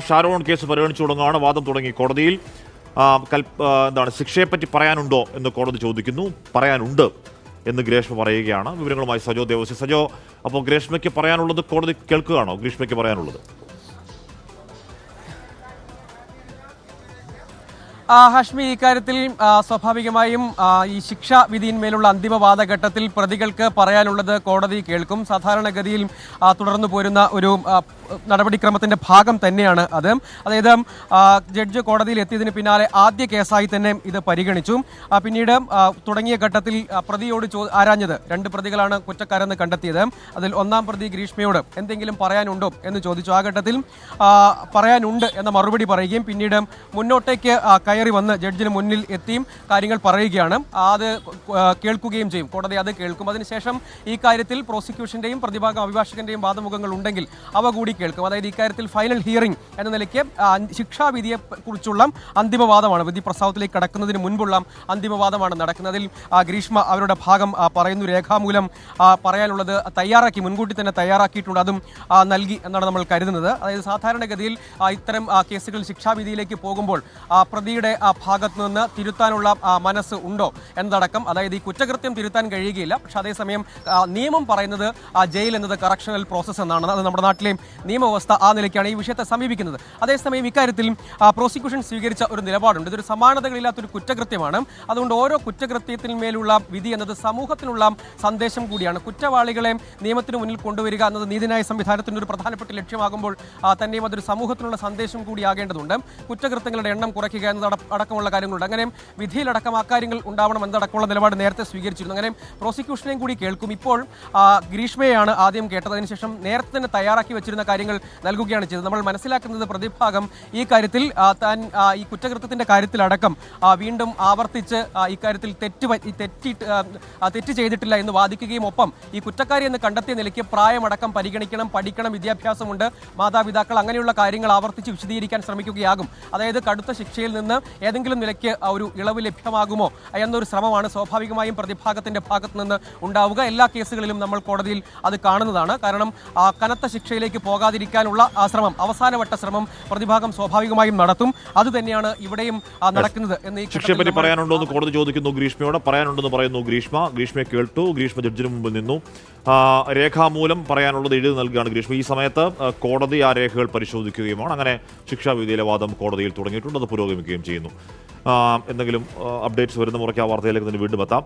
Sharon case പരിഗണിച്ചു തുടങ്ങുകയാണ്. വാദം തുടങ്ങി കോടതിയിൽ. എന്താണ് ശിക്ഷയെപ്പറ്റി പറയാനുണ്ടോ എന്ന് കോടതി ചോദിക്കുന്നു. പറയാനുണ്ട് എന്ന് ഗ്രേഷ്മ പറയുകയാണ്. വിവരങ്ങളുമായി സജോ ദേവസി. സജോ, അപ്പോൾ ഗ്രേഷ്മയ്ക്ക് പറയാനുള്ളത് കോടതി കേൾക്കുകയാണോ? ഗ്രീഷ്മയ്ക്ക് പറയാനുള്ളത് ഹാഷ്മി, ഇക്കാര്യത്തിൽ സ്വാഭാവികമായും ഈ ശിക്ഷാ വിധിയിന്മേലുള്ള അന്തിമ വാദഘട്ടത്തിൽ പ്രതികൾക്ക് പറയാനുള്ളത് കോടതി കേൾക്കും. സാധാരണഗതിയിൽ തുടർന്നു പോരുന്ന ഒരു നടപടിക്രമത്തിന്റെ ഭാഗം തന്നെയാണ് അത്. അതായത് ജഡ്ജ് കോടതിയിൽ എത്തിയതിന് പിന്നാലെ ആദ്യ കേസായി തന്നെ ഇത് പരിഗണിച്ചു. പിന്നീട് തുടങ്ങിയ ഘട്ടത്തിൽ പ്രതിയോട് ആരാഞ്ഞത്, 2 പ്രതികളാണ് കുറ്റക്കാരെന്ന് കണ്ടെത്തിയത്. അതിൽ ഒന്നാം പ്രതി ഗ്രീഷ്മയോട് എന്തെങ്കിലും പറയാനുണ്ടോ എന്ന് ചോദിച്ചു. ആ ഘട്ടത്തിൽ പറയാനുണ്ട് എന്ന മറുപടി പറയുകയും പിന്നീട് മുന്നോട്ടേക്ക് കയറി വന്ന് ജഡ്ജിന് മുന്നിൽ എത്തിയും കാര്യങ്ങൾ പറയുകയാണ്. അത് കേൾക്കുകയും ചെയ്യും. കോടതി അത് കേൾക്കും. അതിനുശേഷം ഈ കാര്യത്തിൽ പ്രോസിക്യൂഷന്റെയും പ്രതിഭാഗം അഭിഭാഷകന്റെയും വാദമുഖങ്ങൾ ഉണ്ടെങ്കിൽ അവ കൂടി കേൾക്കും. അതായത് ഇക്കാര്യത്തിൽ ഫൈനൽ ഹിയറിംഗ് എന്ന നിലയ്ക്ക് ശിക്ഷാവിധിയെ കുറിച്ചുള്ള അന്തിമവാദമാണ്, വിധി പ്രസ്താവത്തിലേക്ക് കടക്കുന്നതിന് മുൻപുള്ള അന്തിമവാദമാണ് നടക്കുന്നതിൽ ഗ്രീഷ്മ അവരുടെ ഭാഗം പറയുന്നു. രേഖാമൂലം പറയാനുള്ളത് തയ്യാറാക്കി, മുൻകൂട്ടി തന്നെ തയ്യാറാക്കിയിട്ടുണ്ട്. അതും നൽകി എന്നാണ് നമ്മൾ കരുതുന്നത്. അതായത് സാധാരണഗതിയിൽ ഇത്തരം കേസുകൾ ശിക്ഷാവിധിയിലേക്ക് പോകുമ്പോൾ പ്രതിയുടെ ഭാഗത്ത് നിന്ന് തിരുത്താനുള്ള മനസ്സ് ഉണ്ടോ എന്നതടക്കം, അതായത് ഈ കുറ്റകൃത്യം തിരുത്താൻ കഴിയുകയില്ല. പക്ഷെ അതേസമയം നിയമം പറയുന്നത് ജയിൽ എന്നത് കറക്ഷണൽ പ്രോസസ്സ് എന്നാണ്. അത് നമ്മുടെ നാട്ടിലെ നിയമവ്യവസ്ഥ ആ നിലയ്ക്കാണ് ഈ വിഷയത്തെ സമീപിക്കുന്നത്. അതേസമയം ഇക്കാര്യത്തിൽ പ്രോസിക്യൂഷൻ സ്വീകരിച്ച ഒരു നിലപാടുണ്ട്. ഇതൊരു സമാനതകളില്ലാത്തൊരു കുറ്റകൃത്യമാണ്. അതുകൊണ്ട് ഓരോ കുറ്റകൃത്യത്തിന്മേലുള്ള വിധി എന്നത് സമൂഹത്തിനുള്ള സന്ദേശം കൂടിയാണ്. കുറ്റവാളികളെ നിയമത്തിന് മുന്നിൽ കൊണ്ടുവരിക എന്നത് നീതിന്യായ സംവിധാനത്തിൻ്റെ ഒരു പ്രധാനപ്പെട്ട ലക്ഷ്യമാകുമ്പോൾ തന്നെയും അതൊരു സമൂഹത്തിനുള്ള സന്ദേശം കൂടിയാകേണ്ടതുണ്ട്. കുറ്റകൃത്യങ്ങളുടെ എണ്ണം കുറയ്ക്കുക എന്നത് അടക്കമുള്ള കാര്യങ്ങളുണ്ട്. അങ്ങനെ വിധിയിലടക്കം അക്കാര്യങ്ങൾ ഉണ്ടാവണം എന്നതടക്കമുള്ള നിലപാട് നേരത്തെ സ്വീകരിച്ചിരുന്നു. അങ്ങനെ പ്രോസിക്യൂഷനെയും കൂടി കേൾക്കും. ഇപ്പോൾ ഗ്രീഷ്മയാണ് ആദ്യം കേട്ടത്. അതിനുശേഷം നേരത്തെ തന്നെ തയ്യാറാക്കി വെച്ചിരുന്ന കാര്യങ്ങൾ നൽകുകയാണ് ചെയ്തത്. നമ്മൾ മനസ്സിലാക്കുന്നത് പ്രതിഭാഗം ഈ കാര്യത്തിൽ താൻ ഈ കുറ്റകൃത്യത്തിന്റെ കാര്യത്തിലടക്കം വീണ്ടും ആവർത്തിച്ച് ഇക്കാര്യത്തിൽ തെറ്റ് ചെയ്തിട്ടില്ല എന്ന് വാദിക്കുകയും ഒപ്പം ഈ കുറ്റക്കാരി എന്ന് കണ്ടെത്തിയ നിലയ്ക്ക് പ്രായമടക്കം പരിഗണിക്കണം, പഠിക്കണം, വിദ്യാഭ്യാസമുണ്ട്, മാതാപിതാക്കൾ, അങ്ങനെയുള്ള കാര്യങ്ങൾ ആവർത്തിച്ച് വിശദീകരിക്കാൻ ശ്രമിക്കുകയാകും. അതായത് കടുത്ത ശിക്ഷയിൽ നിന്ന് ഏതെങ്കിലും നിലയ്ക്ക് ഒരു ഇളവ് ലഭ്യമാകുമോ എന്നൊരു ശ്രമമാണ് സ്വാഭാവികമായും പ്രതിഭാഗത്തിന്റെ ഭാഗത്ത് നിന്ന് ഉണ്ടാവുക. എല്ലാ കേസുകളിലും നമ്മൾ കോടതിയിൽ അത് കാണുന്നതാണ്. കാരണം കനത്ത ശിക്ഷയിലേക്ക് പോകാതിരിക്കാനുള്ള ശ്രമം, അവസാനവട്ട ശ്രമം പ്രതിഭാഗം സ്വാഭാവികമായും നടത്തും. അത് തന്നെയാണ് ഇവിടെയും നടക്കുന്നത് എന്ന് ശിക്ഷയെപ്പറ്റി പറയാനുണ്ടോ എന്ന് കോടതി ചോദിക്കുന്നു ഗ്രീഷ്മയോട്. പറയാനുണ്ടെന്ന് പറയുന്നു ഗ്രീഷ്മയെ കേട്ടു. ഗ്രീഷ്മ ജഡ്ജിന് മുമ്പിൽ നിന്നു. രേഖാമൂലം പറയാനുള്ളത് എഴുതി നൽകുകയാണ് ഗ്രീഷ്മ. ഈ സമയത്ത് കോടതി ആ രേഖകൾ പരിശോധിക്കുകയുമാണ്. അങ്ങനെ ശിക്ഷാവിധിയിലെ വാദം കോടതിയിൽ തുടങ്ങിയിട്ടുണ്ട്. അത് പുരോഗമിക്കുകയും ചെയ്യുന്നു. എന്തെങ്കിലും അപ്ഡേറ്റ്സ് വരുന്ന മുറയ്ക്ക് ആ വാർത്തയിലേക്ക് തന്നെ വീണ്ടും എത്താം.